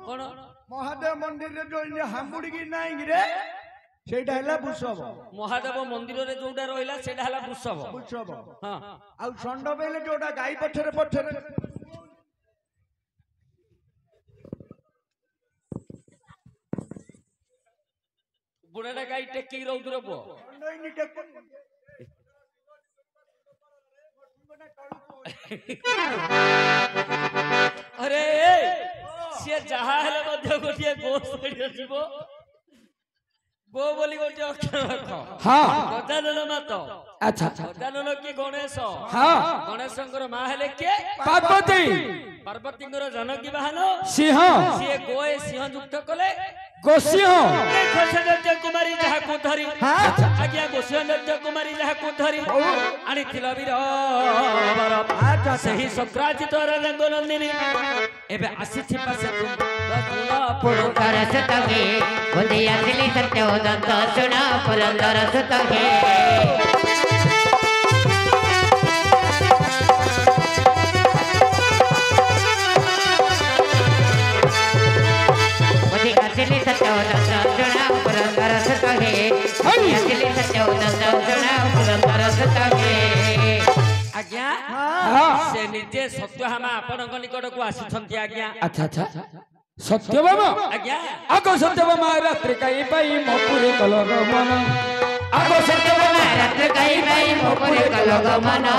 कोन महादेव मंदिर रे जो हामुड़ी की नाही रे सेटा हला बुसब महादेव मंदिर रे जोडा रहिला सेटा हला बुसब हां आ षंड बेले जोडा गाई पछरे पछरे बुढ़ाटा गाई टेकी रहउतरो पो नई टेक अरे से जहा हेले मध्य गोटिए गो पड़ियो जीवो गो बोली गोटे अक्षर रख हां गजानन मात अच्छा गजानन की गणेश हां गणेशंकर मा हेले के पार्वती पार्वतींकर जानकी वाहन सिंह से गोए सिंह युक्त कले गोसिंह गोसिंह कुमारी जहा को धरी आज्ञा गोसिंह कुमारी जहा को धरी आनी थिला वीर अच्छा सही सक्राजित रंगनंदिनी एबे आसीछि पासे तुम पुरंदर सुतगे बुधिया दिली सत्य दंत सुना पुरंदर सुतगे बुधिया दिली सत्य दंत सुना पुरंदर सुतगे बुधिया दिली सत्य दंत सुना पुरंदर सुतगे आज्ञा से निजे सत्यभामा आपनक निकट को आसीछंती आज्ञा अच्छा अच्छा सत्यभामा आज्ञा आगो सत्यभामा रात्रि काई पाई मोपुरे कलग मन आगो सत्यभामा रात्रि काई पाई मोपुरे कलग मन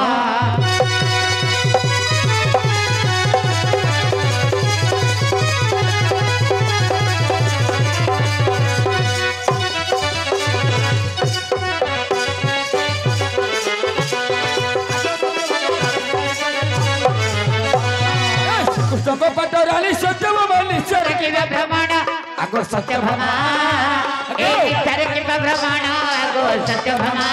कृष्ण पटराली सत्यभामा निश्चर की भ्रमण आगो सत्यभामा ए निश्चर की भ्रमण आगो सत्यभामा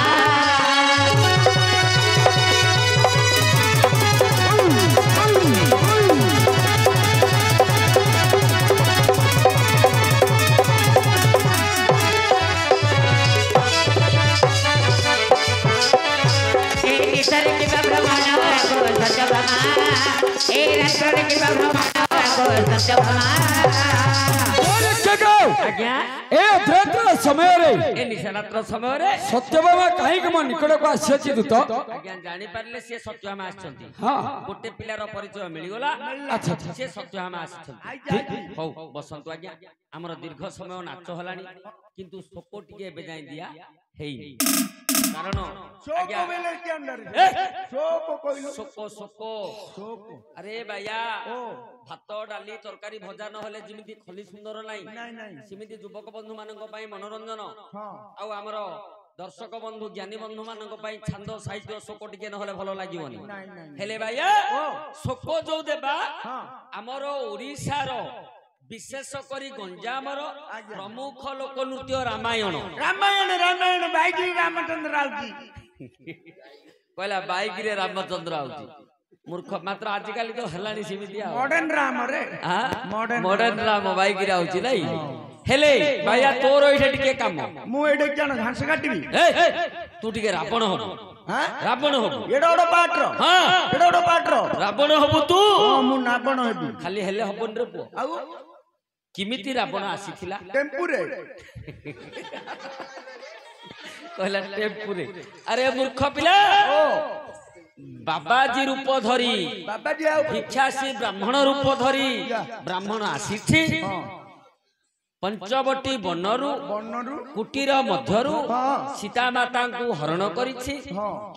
ए निश्चर की भ्रमण आगो सत्यभामा ए निश्चर की भ्रमण आगो सत्यभामा आज्ञा ए अध्यात्म समय रे ए निशारात्र समय रे सत्यभामा काहे के मन निकट को आछछि दूत आज्ञा जानि पारले से सत्यभामा आछंती हां गोटे पिलार परिचय मिली गला अच्छा से सत्यभामा आछंती हो बसंतु आज्ञा हमर दीर्घ समय नाच हलानी किंतु सोको टिके एबे जाई दिया हेई कारण सोको बेले के अंदर सोको कोइलो सोको सोको अरे भैया भात डाली तरकारी भजा न होले जिमिति खली सुंदर नाही सिमिति युवक बंधु मानक पई मनोरंजन आ हमर दर्शक बंधु ज्ञानी बंधु मानक पई छंद साहित्य शोक टिके न होले भलो लागिवनी हेले भैया शोक जो देबा हमर ओडिसा रो विशेष करी गंजामर प्रमुख लोक नृत्य रामायण रामायण रामायण बाईजी रामचंद्र राउजी कहला बाइक रे रामचंद्र आउची मूर्ख मात्र आजिकाली तो हलानी सिमिति आ मॉडर्न राम रे मॉडर्न राम बाइक रे आउची नै हेले भैया तोर एठे टिके काम मु एठे जण घास काटिबी तू टिके रावण हो हां रावण हो एडोडो पाट्रो हां एडोडो पाट्रो रावण हो तू मु नावण हेबी खाली हेले हबन रे पो आ किमिति रावण आसीथिला टेम्पू रे कहला टेम्पू रे अरे मूर्ख पिला बाबाजी रूप धरी बाबाजी आ भिक्षासी ब्राह्मण रूप धरी ब्राह्मण आसीथि पंचवटी बनरु कुटीर मध्यरु सीता माता को हरण करिछि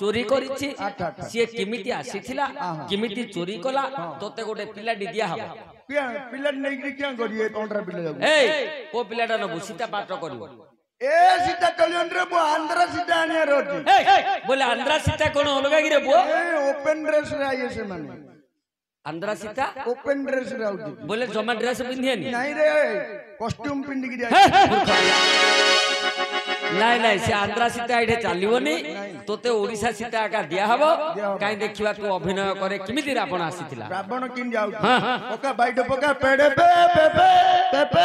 चोरी करिछि से किमिति आसीथिला किमिति चोरी कला तोते गोटे पिला दिया हबा पिला नै क्या करिए तोंडरा पिला जाऊ ए को पिलाटा नबु सीता पाठ करिवो ए सीता कलियन रे बो आंध्र सीता आनिया रोटी बोले आंध्र सीता कोन अलगा गिरे बो ए ओपन ड्रेस रे आइए से माने आंध्र सीता ओपन ड्रेस रे आउती बोले जमा ड्रेस पिंधियनी नहीं रे कॉस्ट्यूम पिंधि गिरी नहीं नहीं से आंध्र सीता एठे चलिवनी तोते ओडिसा सीता आका दिया हबो काई देखिबा तू अभिनय करे किमिति रावण आसीथिला रावण किन जाउ पका बाइड पका पेडे पे पे पे पे